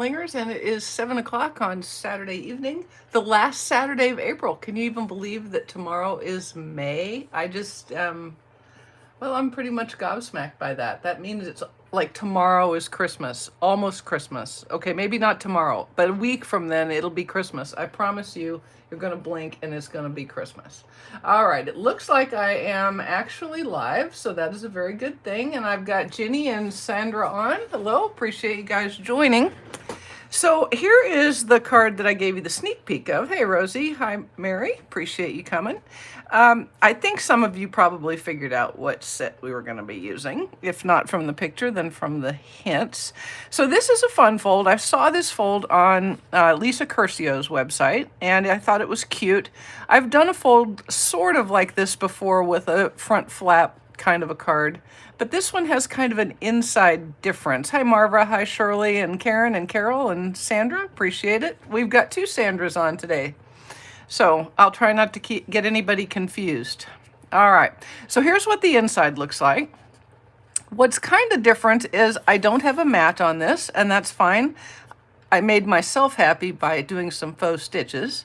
Lingers, and it is 7 o'clock on Saturday evening, the last Saturday of April. Can you even believe that tomorrow is May? Well, I'm pretty much gobsmacked by that. That means it's like tomorrow is Christmas, almost Christmas. Okay, maybe not tomorrow, but a week from then it'll be Christmas. I promise you, you're going to blink and it's going to be Christmas. All right, it looks like I am actually live, so that is a very good thing. And I've got Ginny and Sandra on. Hello, appreciate you guys joining. So here is the card that I gave you the sneak peek of. Hey, Rosie. Hi, Mary. Appreciate you coming. I think some of you probably figured out what set we were going to be using. If not from the picture, then from the hints. So this is a fun fold. I saw this fold on Lisa Curcio's website, and I thought it was cute. I've done a fold sort of like this before with a front flap kind of a card, but this one has kind of an inside difference. Hi Marva, hi Shirley and Karen and Carol and Sandra, appreciate it. We've got two Sandras on today, so I'll try not to get anybody confused. All right, so here's what the inside looks like. What's kind of different is I don't have a mat on this, and that's fine. I made myself happy by doing some faux stitches.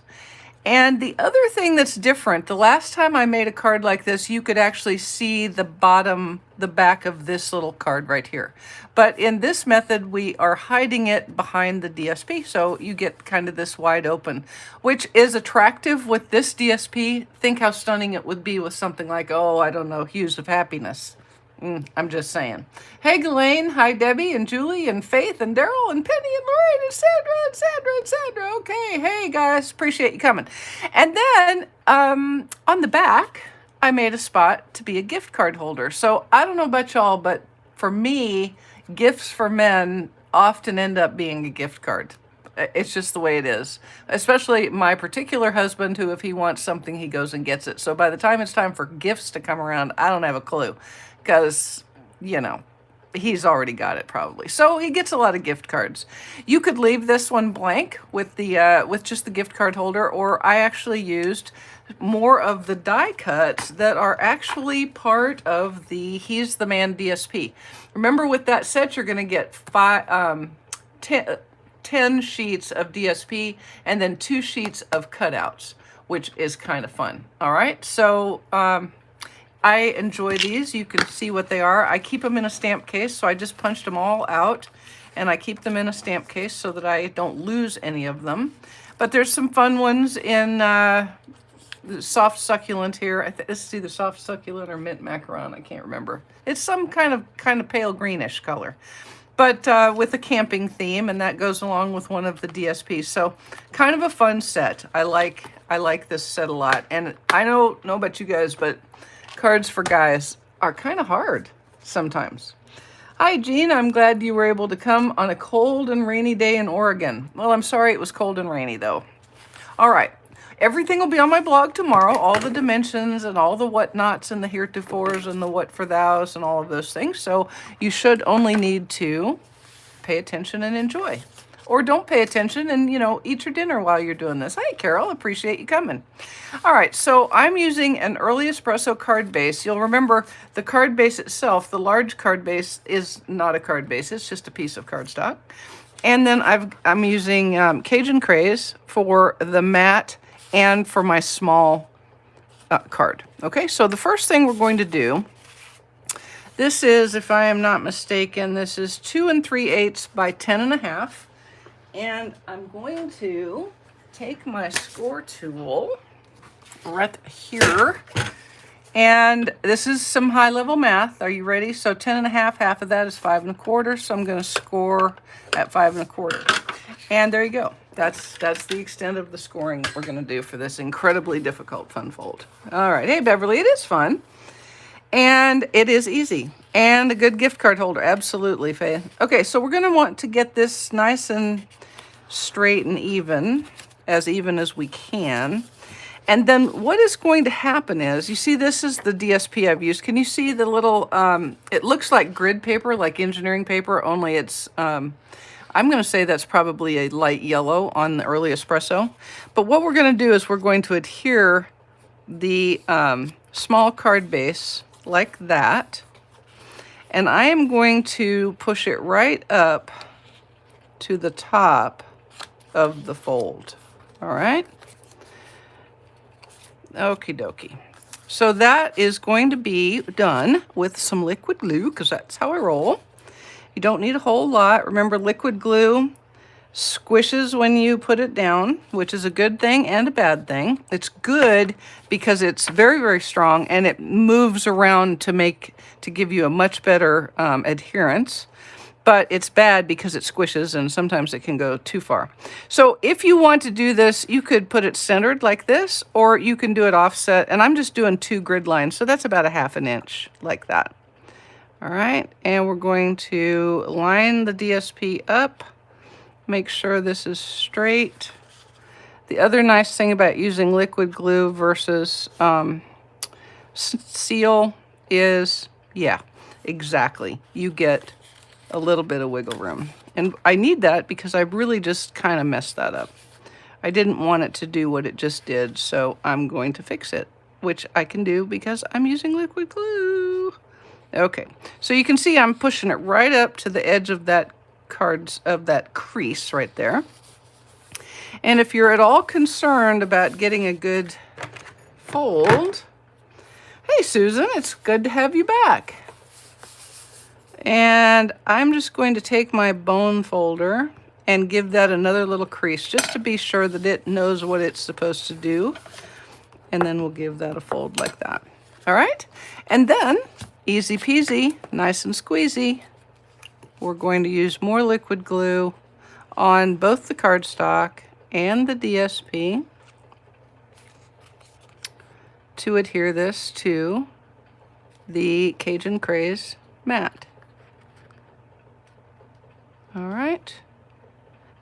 And the other thing that's different, the last time I made a card like this, you could actually see the back of this little card right here. But in this method, we are hiding it behind the DSP, so you get kind of this wide open, which is attractive with this DSP. Think how stunning it would be with something like, oh, I don't know, Hues of Happiness. I'm just saying. Hey, Ghislaine. Hi, Debbie and Julie and Faith and Daryl and Penny and Lorraine and Sandra and Sandra and Sandra. Okay. Hey, guys. Appreciate you coming. And then on the back, I made a spot to be a gift card holder. So I don't know about y'all, but for me, gifts for men often end up being a gift card. It's just the way it is, especially my particular husband, who if he wants something, he goes and gets it. So by the time it's time for gifts to come around, I don't have a clue because, you know, he's already got it probably. So he gets a lot of gift cards. You could leave this one blank with the with just the gift card holder, or I actually used more of the die cuts that are actually part of the He's the Man DSP. Remember, with that set, you're going to get 10 sheets of DSP and then 2 sheets of cutouts, which is kind of fun. All right, so I enjoy these. You can see what they are. I keep them in a stamp case, so I just punched them all out, and I keep them in a stamp case so that I don't lose any of them. But there's some fun ones in the soft succulent here. This is either soft succulent or mint macaron. I can't remember. It's some kind of pale greenish color, but with a camping theme, and that goes along with one of the DSPs. So kind of a fun set. I like this set a lot. And I don't know about you guys, but cards for guys are kind of hard sometimes. Hi, Jean. I'm glad you were able to come on a cold and rainy day in Oregon. Well, I'm sorry it was cold and rainy, though. All right. Everything will be on my blog tomorrow, all the dimensions and all the whatnots and the heretofores and the what for thous and all of those things. So you should only need to pay attention and enjoy. Or don't pay attention and, you know, eat your dinner while you're doing this. Hey, Carol, appreciate you coming. All right, so I'm using an early espresso card base. You'll remember the card base itself, the large card base is not a card base. It's just a piece of cardstock. And then I'm using Cajun Craze for the matte and for my small card. Okay, so the first thing we're going to do, this is, if I am not mistaken, this is 2 3/8 by 10.5. And I'm going to take my score tool right here. And this is some high level math. Are you ready? So 10.5, half of that is 5 1/4. So I'm going to score at 5 1/4. And there you go. That's the extent of the scoring we're going to do for this incredibly difficult fun fold. All right. Hey, Beverly, it is fun. And it is easy. And a good gift card holder. Absolutely, Faye. Okay, so we're going to want to get this nice and straight and even as we can. And then what is going to happen is, you see this is the DSP I've used. Can you see the little, it looks like grid paper, like engineering paper, only it's, I'm going to say that's probably a light yellow on the early espresso. But what we're going to do is we're going to adhere the small card base like that. And I am going to push it right up to the top of the fold. All right. Okie dokie. So that is going to be done with some liquid glue, because that's how I roll. You don't need a whole lot. Remember, liquid glue squishes when you put it down, which is a good thing and a bad thing. It's good because it's very, very strong and it moves around to give you a much better adherence. But it's bad because it squishes and sometimes it can go too far. So if you want to do this, you could put it centered like this, or you can do it offset. And I'm just doing 2 grid lines, so that's about a 1/2 inch like that. All right, and we're going to line the DSP up. Make sure this is straight. The other nice thing about using liquid glue versus seal is, yeah, exactly. You get a little bit of wiggle room. And I need that because I really just kind of messed that up. I didn't want it to do what it just did, so I'm going to fix it, which I can do because I'm using liquid glue. Okay, so you can see I'm pushing it right up to the edge of that crease right there. And if you're at all concerned about getting a good fold, hey Susan, it's good to have you back. And I'm just going to take my bone folder and give that another little crease just to be sure that it knows what it's supposed to do. And then we'll give that a fold like that. All right, and then easy peasy, nice and squeezy, we're going to use more liquid glue on both the cardstock and the DSP to adhere this to the Cajun Craze mat. All right.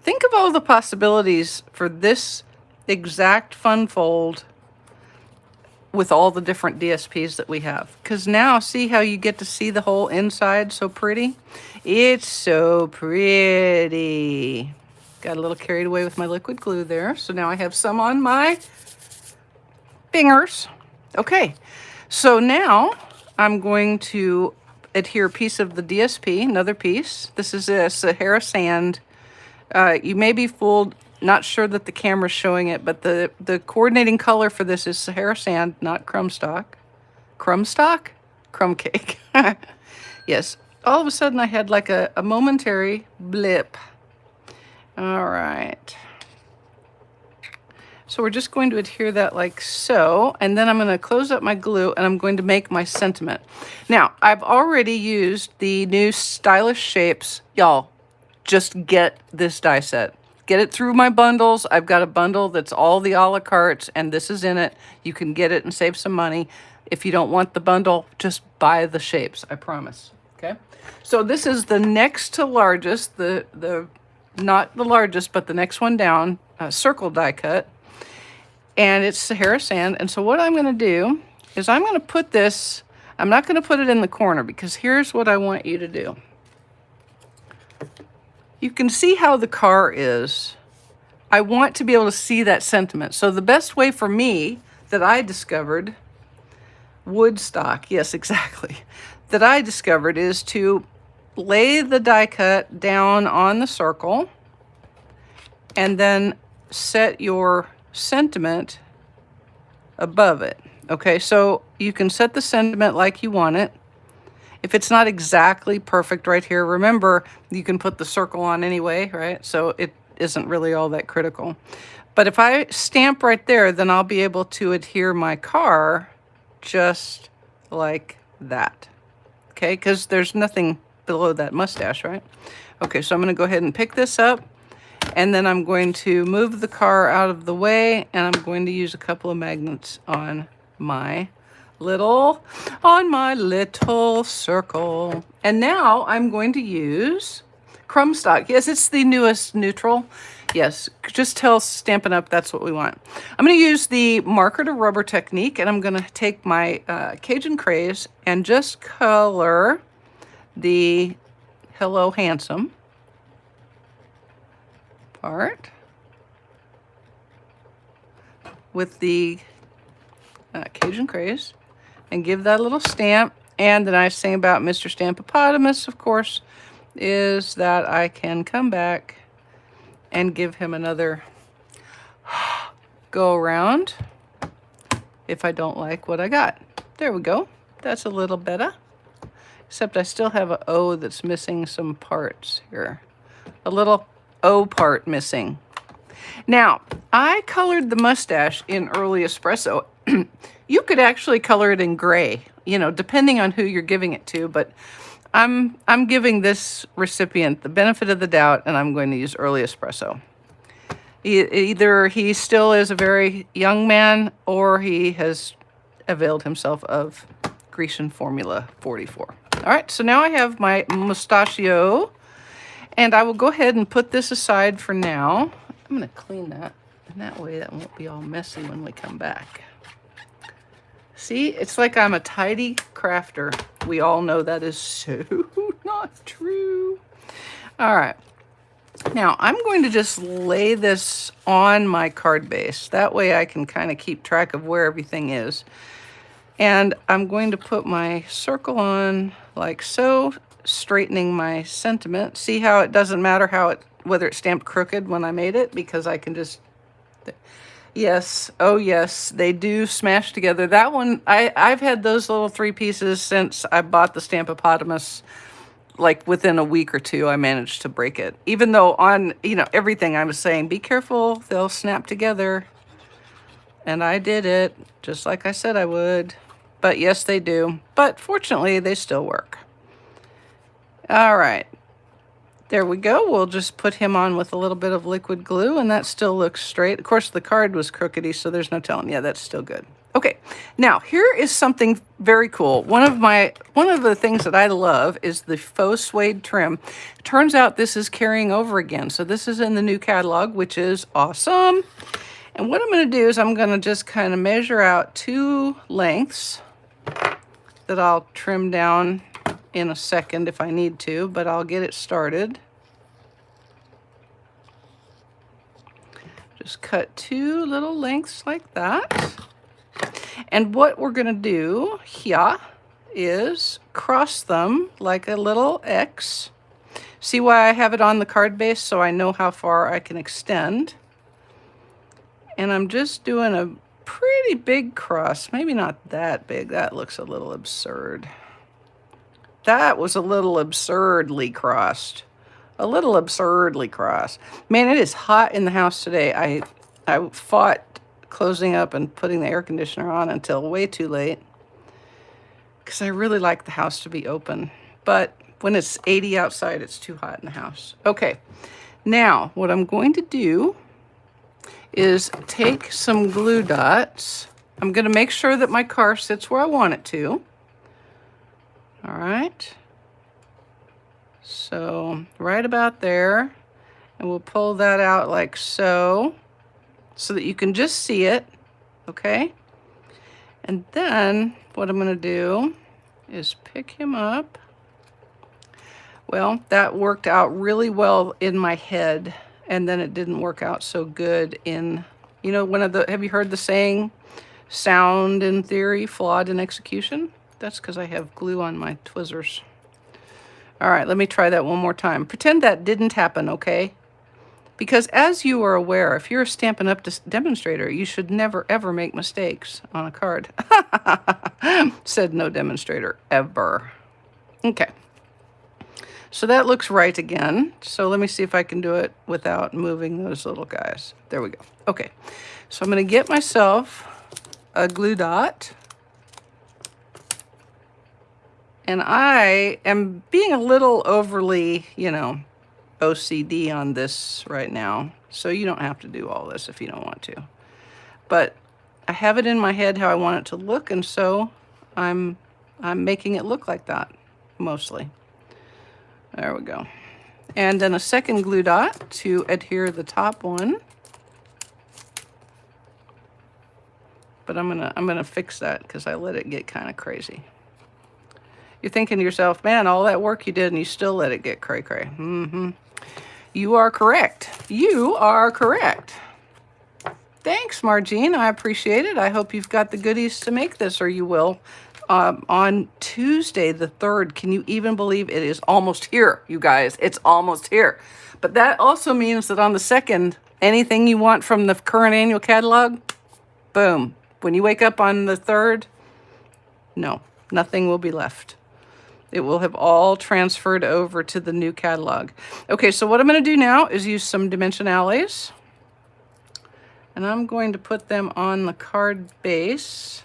Think of all the possibilities for this exact fun fold with all the different DSPs that we have. Because now, see how you get to see the whole inside so pretty? It's so pretty. Got a little carried away with my liquid glue there. So now I have some on my fingers. Okay, so now I'm going to adhere a piece of the DSP, another piece. This is a Sahara Sand. You may be fooled, not sure that the camera's showing it, but the coordinating color for this is Sahara Sand, not crumb stock. Crumb stock? Crumb cake. Yes, all of a sudden I had like a momentary blip. All right. So we're just going to adhere that like so, and then I'm going to close up my glue and I'm going to make my sentiment. Now, I've already used the new Stylish Shapes. Y'all, just get this die set. Get it through my bundles. I've got a bundle that's all the a la cartes, and this is in it. You can get it and save some money. If you don't want the bundle, just buy the shapes, I promise. Okay? So this is the next to largest, not the largest, but the next one down, circle die cut. And it's Sahara Sand. And so what I'm going to do is I'm going to put this, I'm not going to put it in the corner, because here's what I want you to do. You can see how the car is. I want to be able to see that sentiment. So the best way for me that I discovered, Woodstock, yes, exactly, that I discovered is to lay the die cut down on the circle and then set your sentiment above it. Okay, so you can set the sentiment like you want it. If it's not exactly perfect right here, remember, you can put the circle on anyway, right? So it isn't really all that critical. But if I stamp right there, then I'll be able to adhere my car just like that. Okay, because there's nothing below that mustache, right? Okay, so I'm going to go ahead and pick this up, and then I'm going to move the car out of the way, and I'm going to use a couple of magnets on my little circle. And now I'm going to use crumb stock. Yes, it's the newest neutral. Yes, just tell Stampin' Up! That's what we want. I'm going to use the marker to rubber technique, and I'm going to take my Cajun Craze and just color the Hello Handsome part with the Cajun Craze and give that a little stamp. And the nice thing about Mr. Stampopotamus, of course, is that I can come back and give him another go around if I don't like what I got. There we go. That's a little better. Except I still have an O that's missing some parts here. A little O part missing. Now, I colored the mustache in early espresso. You could actually color it in gray, you know, depending on who you're giving it to, but I'm giving this recipient the benefit of the doubt, and I'm going to use early espresso. Either he still is a very young man, or he has availed himself of Grecian Formula 44. All right, so now I have my mustachio, and I will go ahead and put this aside for now. I'm going to clean that, and that way that won't be all messy when we come back. See, it's like I'm a tidy crafter. We all know that is so not true. All right. Now, I'm going to just lay this on my card base. That way I can kind of keep track of where everything is. And I'm going to put my circle on like so, straightening my sentiment. See how it doesn't matter whether it's stamped crooked when I made it, because I can just... Yes, oh yes, they do smash together. That one, I've had those little 3 pieces since I bought the Stampopotamus. Like within a week or two, I managed to break it. Even though on, you know, everything I was saying, be careful, they'll snap together. And I did it, just like I said I would. But yes, they do. But fortunately, they still work. All right. There we go. We'll just put him on with a little bit of liquid glue, and that still looks straight. Of course, the card was crookedy, so there's no telling. Yeah, that's still good. Okay, now here is something very cool. One of the things that I love is the faux suede trim. Turns out this is carrying over again, so this is in the new catalog, which is awesome. And what I'm going to do is I'm going to just kind of measure out 2 lengths that I'll trim down in a second if I need to, but I'll get it started. Just cut 2 little lengths like that. And what we're going to do here is cross them like a little X. See why I have it on the card base, so I know how far I can extend. And I'm just doing a pretty big cross. Maybe not that big. That looks a little absurd. That was a little absurdly crossed. A little absurdly crossed. Man, it is hot in the house today. I fought closing up and putting the air conditioner on until way too late, because I really like the house to be open. But when it's 80 outside, it's too hot in the house. Okay, now what I'm going to do is take some glue dots. I'm going to make sure that my car sits where I want it to. All right. So right about there, and we'll pull that out like so that you can just see it, okay? And then what I'm going to do is pick him up. Well, that worked out really well in my head, and then it didn't work out so good in, you know, have you heard the saying, sound in theory, flawed in execution? That's because I have glue on my Twizzlers. All right, let me try that one more time. Pretend that didn't happen, okay? Because as you are aware, if you're a Stampin' Up! Demonstrator, you should never, ever make mistakes on a card. Said no demonstrator, ever. Okay. So that looks right again. So let me see if I can do it without moving those little guys. There we go. Okay. So I'm going to get myself a glue dot. And I am being a little overly, you know, OCD on this right now. So you don't have to do all this if you don't want to. But I have it in my head how I want it to look, and so I'm making it look like that, mostly. There we go. And then a second glue dot to adhere the top one. But I'm gonna fix that because I let it get kind of crazy. You're thinking to yourself, man, all that work you did and you still let it get cray-cray. Mm-hmm. You are correct. You are correct. Thanks, Margene. I appreciate it. I hope you've got the goodies to make this, or you will. On Tuesday the 3rd, can you even believe it is almost here, you guys? It's almost here. But that also means that on the second, anything you want from the current annual catalog, boom. When you wake up on the third, no, nothing will be left. It will have all transferred over to the new catalog. Okay, so what I'm going to do now is use some dimensionales. And I'm going to put them on the card base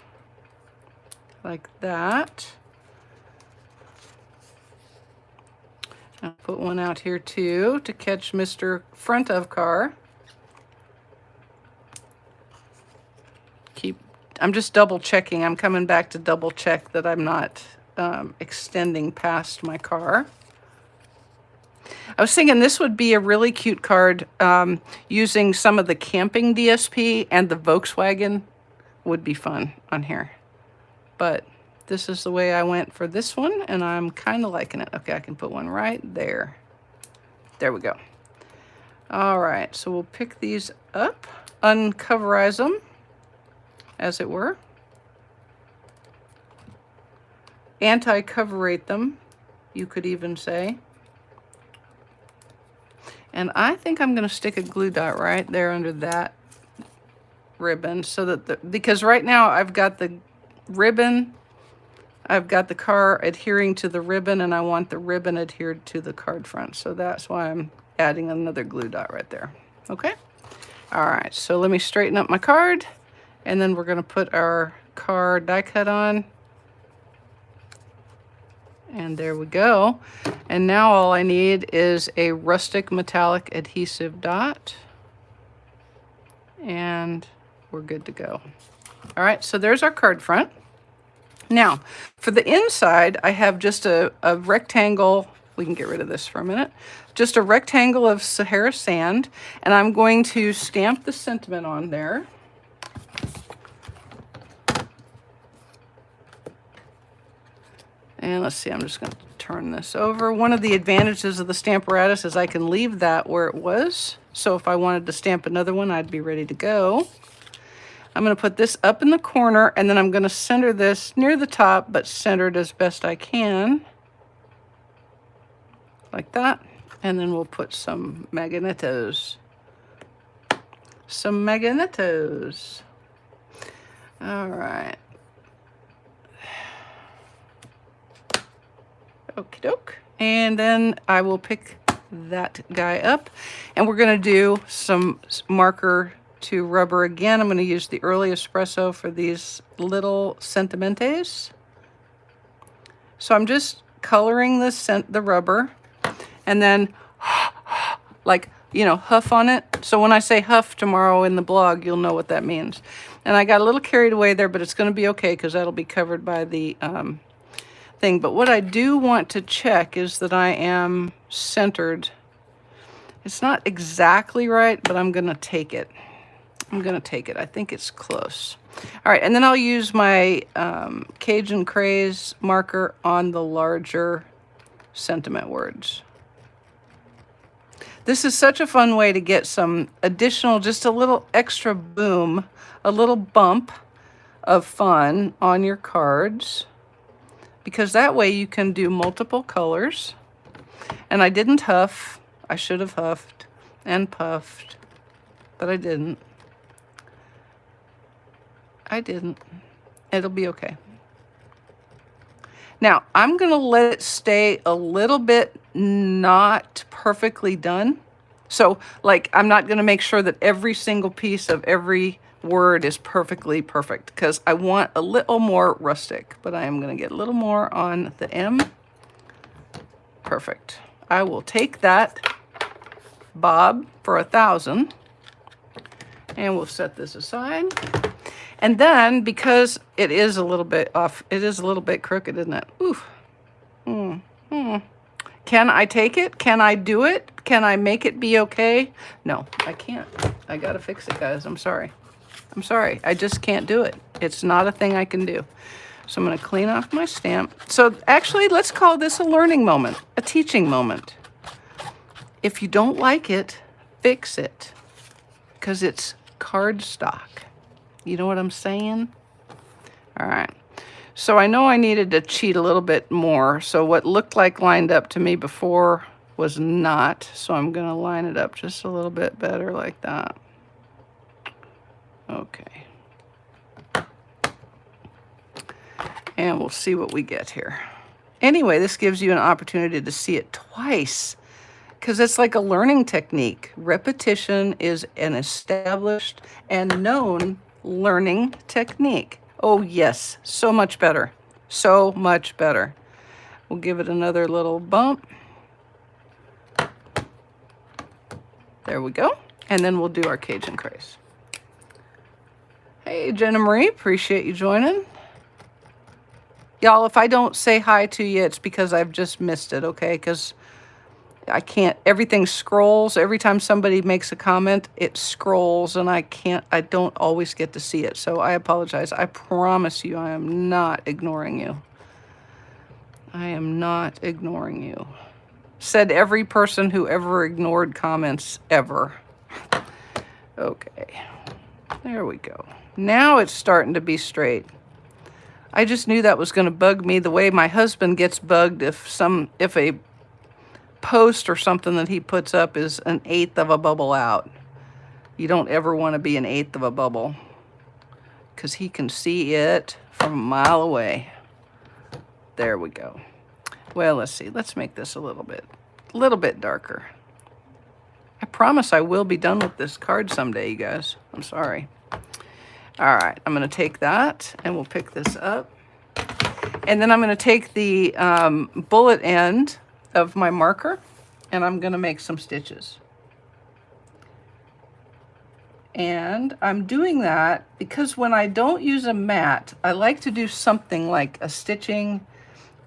like that. I'll put one out here too to catch Mr. Front of Car. I'm just double checking. I'm coming back to double check that I'm not extending past my car. I was thinking this would be a really cute card using some of the camping DSP, and the Volkswagen would be fun on here. But this is the way I went for this one, and I'm kind of liking it. Okay, I can put one right there. There we go. All right, so we'll pick these up, uncoverize them, as it were. Anti-coverate them, you could even say. And I think I'm going to stick a glue dot right there under that ribbon, so that because right now I've got the ribbon, I've got the car adhering to the ribbon, and I want the ribbon adhered to the card front. So that's why I'm adding another glue dot right there. Okay. All right. So let me straighten up my card, and then we're going to put our car die cut on. And there we go. And now all I need is a rustic metallic adhesive dot. And we're good to go. All right, so there's our card front. Now, for the inside, I have just a rectangle. We can get rid of this for a minute. Just a rectangle of Sahara sand. And I'm going to stamp the sentiment on there. And let's see, I'm just going to turn this over. One of the advantages of the Stamparatus is I can leave that where it was. So if I wanted to stamp another one, I'd be ready to go. I'm going to put this up in the corner, and then I'm going to center this near the top, but centered as best I can. Like that. And then we'll put some magnetos. Some magnetos. All right. Okie doke. And then I will pick that guy up, and we're going to do some marker to rubber again. I'm going to use the early espresso for these little sentimentes. So I'm just coloring the rubber, and then like, you know, huff on it. So when I say huff tomorrow in the blog, you'll know what that means. And I got a little carried away there, but it's going to be okay because that'll be covered by the thing. But what I do want to check is that I am centered. It's not exactly right, but I'm going to take it. I'm going to take it. I think it's close. All right, and then I'll use my Cajun Craze marker on the larger sentiment words. This is such a fun way to get some additional, just a little extra boom, a little bump of fun on your cards, because that way you can do multiple colors. And I didn't huff. I should have huffed and puffed, but I didn't. I didn't. It'll be okay. Now, I'm going to let it stay a little bit not perfectly done. So, like, I'm not going to make sure that every single piece of every word is perfectly perfect, because I want a little more rustic, but I am going to get a little more on the M. Perfect. I will take that bob for 1,000, and we'll set this aside. And then, because it is a little bit off, it is a little bit crooked, isn't it? Oof. Can I take it? Can I do it? Can I make it be okay? No, I can't. I gotta fix it, guys. I'm sorry. I'm sorry. I just can't do it. It's not a thing I can do. So I'm gonna clean off my stamp. So actually, let's call this a learning moment, a teaching moment. If you don't like it, fix it, because it's cardstock. You know what I'm saying? All right. So I know I needed to cheat a little bit more. So what looked like lined up to me before was not. So I'm gonna line it up just a little bit better like that. Okay. And we'll see what we get here. Anyway, this gives you an opportunity to see it twice, because it's like a learning technique. Repetition is an established and known learning technique. Oh yes, so much better. So much better. We'll give it another little bump. There we go. And then we'll do our Cajun Craze. Hey, Jenna Marie, appreciate you joining. Y'all, if I don't say hi to you, it's because I've just missed it, okay? Because I can't, everything scrolls. Every time somebody makes a comment, it scrolls, and I don't always get to see it. So I apologize. I promise you I am not ignoring you. I am not ignoring you. Said every person who ever ignored comments ever. Okay, there we go. Now it's starting to be straight. I just knew that was going to bug me the way my husband gets bugged if a post or something that he puts up is an eighth of a bubble out. You don't ever want to be an eighth of a bubble, because he can see it from a mile away. There we go. Well, let's see. Let's make this a little bit darker. I promise I will be done with this card someday, you guys. I'm sorry. All right, I'm going to take that, and we'll pick this up. And then I'm going to take the bullet end of my marker, and I'm going to make some stitches. And I'm doing that because when I don't use a mat, I like to do something like a stitching,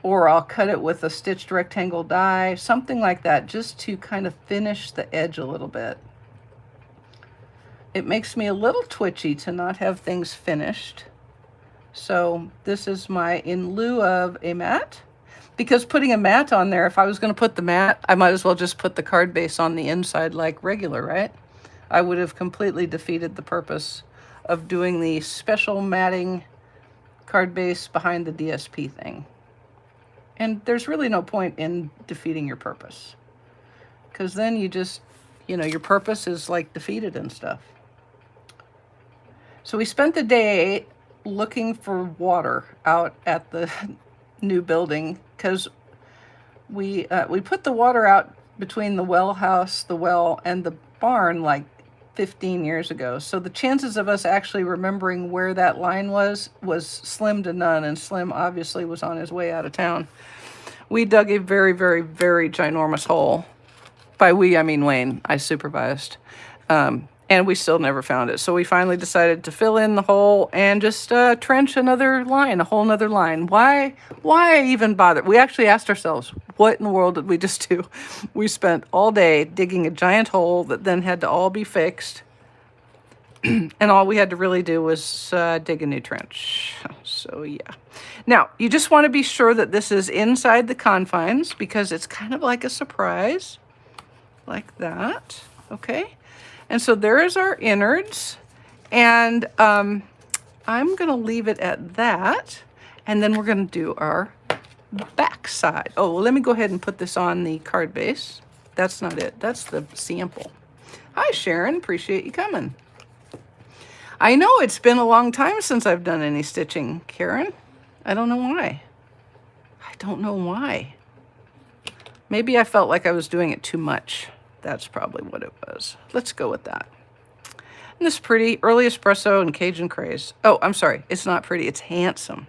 or I'll cut it with a stitched rectangle die, something like that, just to kind of finish the edge a little bit. It makes me a little twitchy to not have things finished. So this is my in lieu of a mat, because putting a mat on there, if I was going to put the mat, I might as well just put the card base on the inside like regular, right? I would have completely defeated the purpose of doing the special matting card base behind the DSP thing. And there's really no point in defeating your purpose, because then you just, you know, your purpose is like defeated and stuff. So we spent the day looking for water out at the new building, because we put the water out between the well house, the well, and the barn like 15 years ago. So the chances of us actually remembering where that line was slim to none, and Slim obviously was on his way out of town. We dug a very, very, very ginormous hole. By we, I mean Wayne. I supervised. And we still never found it. So we finally decided to fill in the hole and just trench another line, a whole nother line. Why even bother? We actually asked ourselves, what in the world did we just do? We spent all day digging a giant hole that then had to all be fixed. And all we had to really do was dig a new trench. So yeah. Now, you just want to be sure that this is inside the confines, because it's kind of like a surprise. Like that. Okay. And so there is our innards, and I'm going to leave it at that, and then we're going to do our back side. Oh, well, let me go ahead and put this on the card base. That's not it. That's the sample. Hi, Sharon. Appreciate you coming. I know it's been a long time since I've done any stitching, Karen. I don't know why. I don't know why. Maybe I felt like I was doing it too much. That's probably what it was. Let's go with that. And this pretty early espresso and Cajun Craze. Oh, I'm sorry. It's not pretty. It's handsome.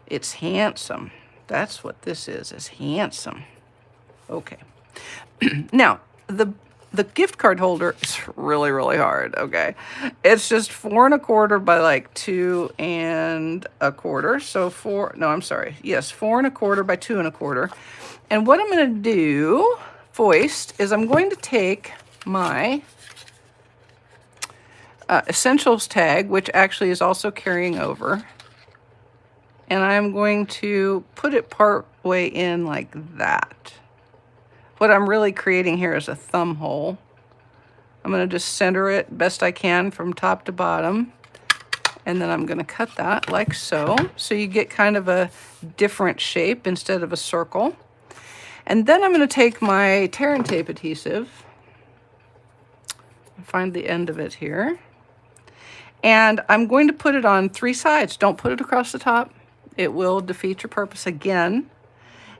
It's handsome. That's what this is handsome. Okay. Now, the gift card holder is really, really hard, okay? It's just 4 1/4 by like 2 1/4. So 4 1/4 by 2 1/4. And what I'm going to do, foist, is I'm going to take my essentials tag, which actually is also carrying over, and I'm going to put it part way in like that. What I'm really creating here is a thumb hole. I'm going to just center it best I can from top to bottom, and then I'm going to cut that like so. So you get kind of a different shape instead of a circle. And then I'm going to take my tear and tape adhesive, find the end of it here, and I'm going to put it on 3 sides. Don't put it across the top. It will defeat your purpose again.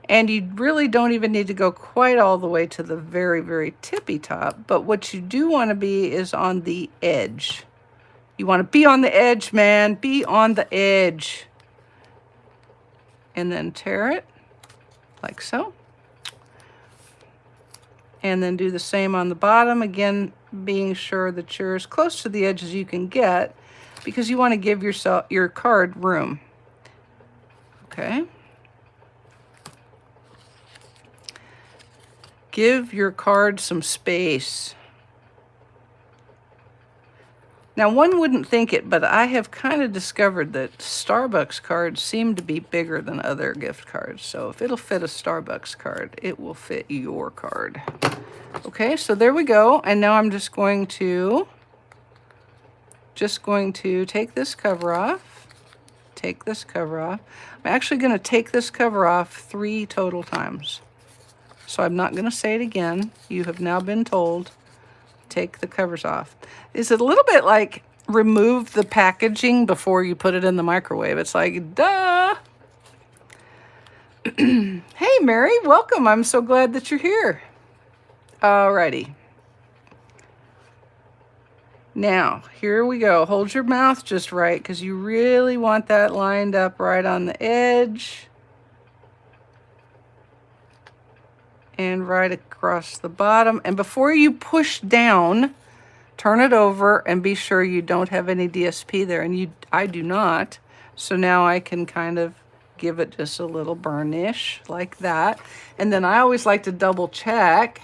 And you really don't even need to go quite all the way to the very, very tippy top. But what you do want to be is on the edge. You want to be on the edge, man. Be on the edge. And then tear it like so. And then do the same on the bottom. Again, being sure that you're as close to the edge as you can get, because you want to give your card room. Okay. Give your card some space. Now, one wouldn't think it, but I have kind of discovered that Starbucks cards seem to be bigger than other gift cards. So if it'll fit a Starbucks card, it will fit your card. Okay, so there we go. And now I'm just going to take this cover off. Take this cover off. I'm actually going to take this cover off 3 total times. So I'm not going to say it again. You have now been told, take the covers off. Is it a little bit like remove the packaging before you put it in the microwave? It's like, duh. Hey, Mary, welcome. I'm so glad that you're here. Alrighty. Now, here we go. Hold your mouth just right, because you really want that lined up right on the edge. And right across the bottom. And before you push down, turn it over and be sure you don't have any DSP there. And I do not. So now I can kind of give it just a little burnish like that. And then I always like to double check.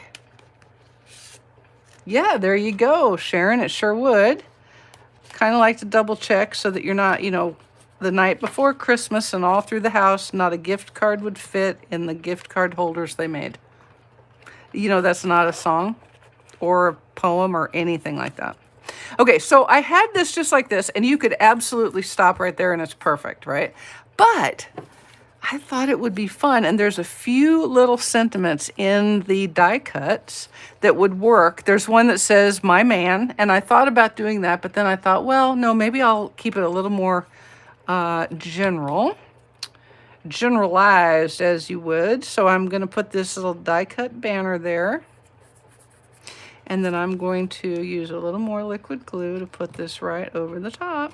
Yeah, there you go, Sharon. It sure would. Kind of like to double check so that you're not, you know, the night before Christmas and all through the house, not a gift card would fit in the gift card holders they made. You know, that's not a song or a poem or anything like that. Okay, so I had this just like this, and you could absolutely stop right there and it's perfect, right? But I thought it would be fun, and there's a few little sentiments in the die cuts that would work. There's one that says, my man, and I thought about doing that, but then I thought, well, no, maybe I'll keep it a little more generalized as you would. So I'm going to put this little die cut banner there. And then I'm going to use a little more liquid glue to put this right over the top.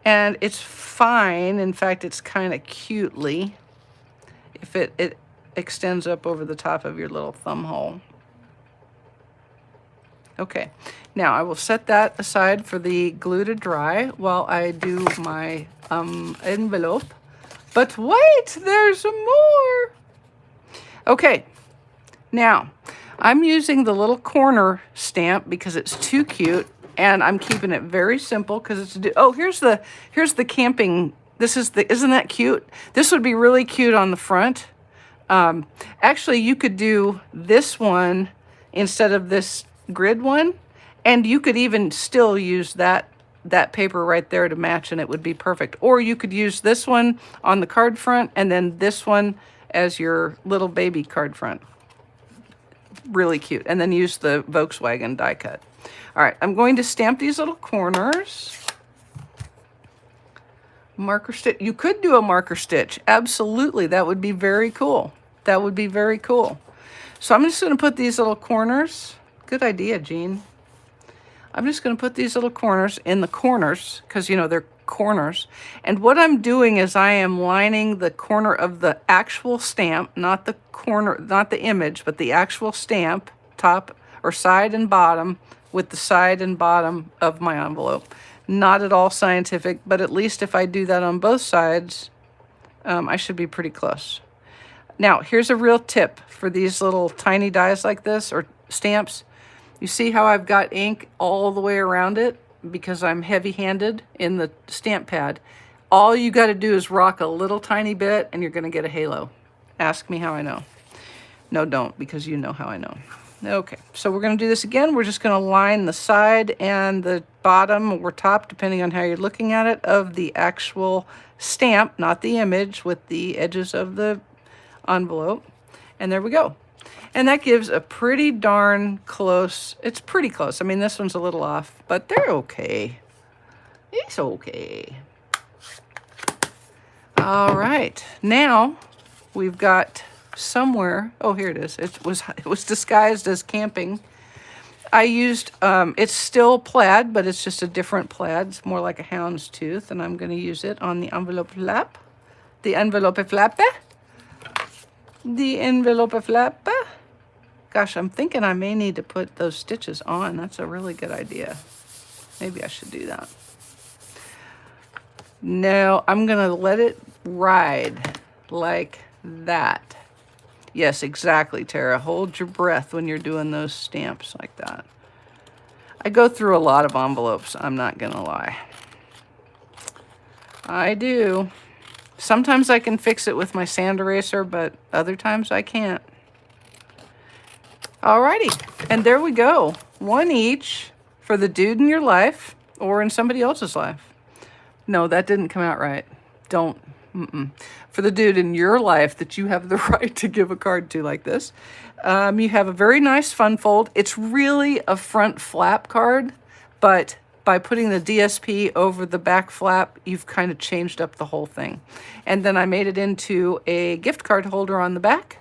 And it's fine. In fact, it's kind of cutely if it extends up over the top of your little thumb hole. Okay, now I will set that aside for the glue to dry while I do my envelope. But wait, there's more. Okay, now I'm using the little corner stamp because it's too cute, and I'm keeping it very simple because it's here's the camping. Isn't that cute? This would be really cute on the front. Actually, you could do this one instead of this grid one, and you could even still use that paper right there to match, and it would be perfect. Or you could use this one on the card front and then this one as your little baby card front. Really cute. And then use the Volkswagen die cut. All right, I'm going to stamp these little corners. Marker stitch. You could do a marker stitch. Absolutely. That would be very cool. That would be very cool. So I'm just going to put these little corners. Good idea, Jean. I'm just going to put these little corners in the corners because, you know, they're corners. And what I'm doing is I am lining the corner of the actual stamp, not the corner, not the image, but the actual stamp, top or side and bottom, with the side and bottom of my envelope. Not at all scientific, but at least if I do that on both sides, I should be pretty close. Now, here's a real tip for these little tiny dies like this, or stamps. You see how I've got ink all the way around it because I'm heavy-handed in the stamp pad. All you got to do is rock a little tiny bit and you're going to get a halo. Ask me how I know. No, don't, because you know how I know. Okay, so we're going to do this again. We're just going to line the side and the bottom or top, depending on how you're looking at it, of the actual stamp, not the image, with the edges of the envelope. And there we go. And that gives a pretty darn close, it's pretty close. I mean, this one's a little off, but they're okay. It's okay. All right, now we've got somewhere, oh, here it is. It was disguised as camping. I used, it's still plaid, but it's just a different plaid. It's more like a hound's tooth, and I'm going to use it on the envelope flap. The envelope flap. The envelope flap. Gosh, I'm thinking I may need to put those stitches on. That's a really good idea. Maybe I should do that. No, I'm going to let it ride like that. Yes, exactly, Tara. Hold your breath when you're doing those stamps like that. I go through a lot of envelopes, I'm not going to lie. I do. Sometimes I can fix it with my sand eraser, but other times I can't. Alrighty, and there we go. One each for the dude in your life or in somebody else's life. No, that didn't come out right. Don't. For the dude in your life that you have the right to give a card to like this. You have a very nice fun fold. It's really a front flap card, but by putting the DSP over the back flap, you've kind of changed up the whole thing. And then I made it into a gift card holder on the back.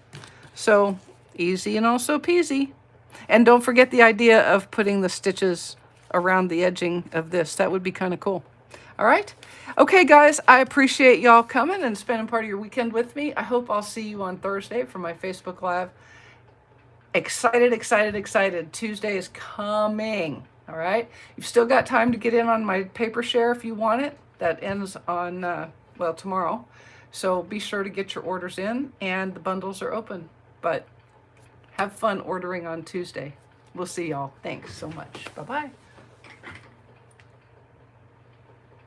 So easy and also peasy. And don't forget the idea of putting the stitches around the edging of this. That would be kind of cool. All right. Okay, guys, I appreciate y'all coming and spending part of your weekend with me. I hope I'll see you on Thursday for my Facebook Live. Excited, excited, excited. Tuesday is coming. All right. You've still got time to get in on my paper share if you want it. That ends on, well, tomorrow. So be sure to get your orders in, and the bundles are open. But have fun ordering on Tuesday. We'll see y'all. Thanks so much. Bye-bye.